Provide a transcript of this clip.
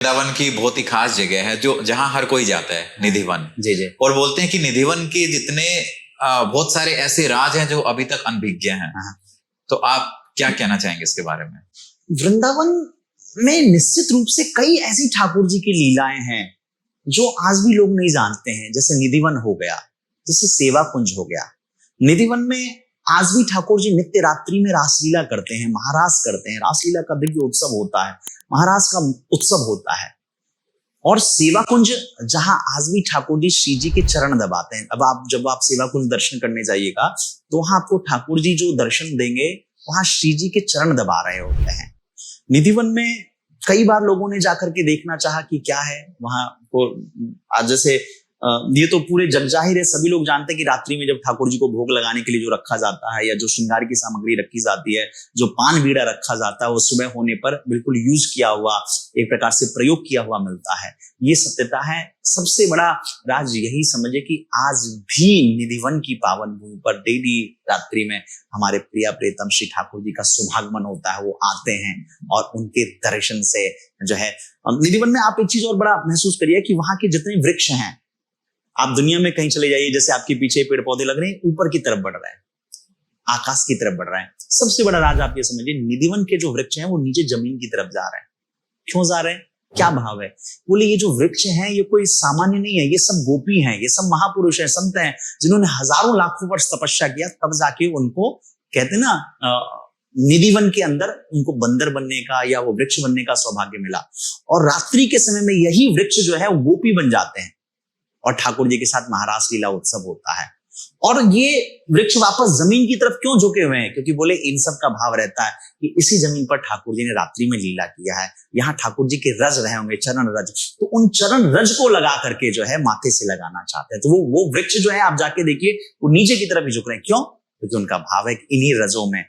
वृंदावन की बहुत ही खास जगह है जो जहां हर कोई जाता है, निधिवन। जी जी। और बोलते हैं कि निधिवन के जितने बहुत सारे ऐसे राज हैं जो अभी तक अनभिज्ञ हैं। हाँ। तो आप क्या कहना चाहेंगे इसके बारे में? वृंदावन में निश्चित रूप से कई ऐसी ठाकुर जी की लीलाएं हैं जो आज भी लोग नहीं जानते हैं। जैसे निधिवन हो गया, जैसे सेवा कुंज हो गया। निधिवन में आज भी ठाकुर जी नित्य रात्रि में रासलीला करते हैं, महारास करते हैं। रासलीला का दिव्य उत्सव होता है, महारास का उत्सव होता है। और सेवा कुंज जहां आज भी ठाकुर जी श्री जी के चरण दबाते हैं। अब जब आप सेवा कुंज दर्शन करने जाइएगा तो वहां आपको ठाकुर जी जो दर्शन देंगे वहां श्री जी के चरण दबा रहे होते हैं। निधिवन में कई बार लोगों ने जाकर के देखना चाहा कि क्या है वहां को। आज जैसे ये तो पूरे जग जाहिर है, सभी लोग जानते हैं कि रात्रि में जब ठाकुर जी को भोग लगाने के लिए जो रखा जाता है या जो श्रृंगार की सामग्री रखी जाती है, जो पान बीड़ा रखा जाता है, वो सुबह होने पर बिल्कुल यूज किया हुआ, एक प्रकार से प्रयोग किया हुआ मिलता है। ये सत्यता है। सबसे बड़ा राज यही समझे कि आज भी निधिवन की पावन भूमि पर डेली रात्रि में हमारे प्रिय प्रियतम श्री ठाकुर जी का शुभागमन होता है। वो आते हैं और उनके दर्शन से जो है निधिवन में आप एक चीज और बड़ा महसूस करिए कि वहां के जितने वृक्ष हैं, आप दुनिया में कहीं चले जाइए, जैसे आपके पीछे पेड़ पौधे लग रहे हैं, ऊपर की तरफ बढ़ रहे हैं, आकाश की तरफ बढ़ रहे हैं। सबसे बड़ा राज आप ये समझिए, निधिवन के जो वृक्ष हैं वो नीचे जमीन की तरफ जा रहे हैं। क्यों जा रहे हैं? क्या भाव है? बोले ये जो वृक्ष हैं ये कोई सामान्य नहीं है, ये सब गोपी हैं, ये सब महापुरुष हैं, संत हैं, जिन्होंने हजारों लाखों वर्ष तपस्या किया, तब जाके उनको कहते हैं ना निधिवन के अंदर उनको बंदर बनने का या वो वृक्ष बनने का सौभाग्य मिला। और रात्रि के समय में यही वृक्ष जो है वो गोपी बन जाते हैं और ठाकुर जी के साथ महारास लीला उत्सव होता है। और ये वृक्ष वापस जमीन की तरफ क्यों झुके हुए हैं? क्योंकि बोले इन सब का भाव रहता है कि इसी जमीन पर ठाकुर जी ने रात्रि में लीला किया है, यहाँ ठाकुर जी के रज रहे होंगे, चरण रज। तो उन चरण रज को लगा करके जो है माथे से लगाना चाहते हैं। तो वो वृक्ष जो है आप जाके देखिए वो नीचे की तरफ ही झुक रहे हैं। क्यों? क्योंकि उनका भाव है कि इन्हीं रजों में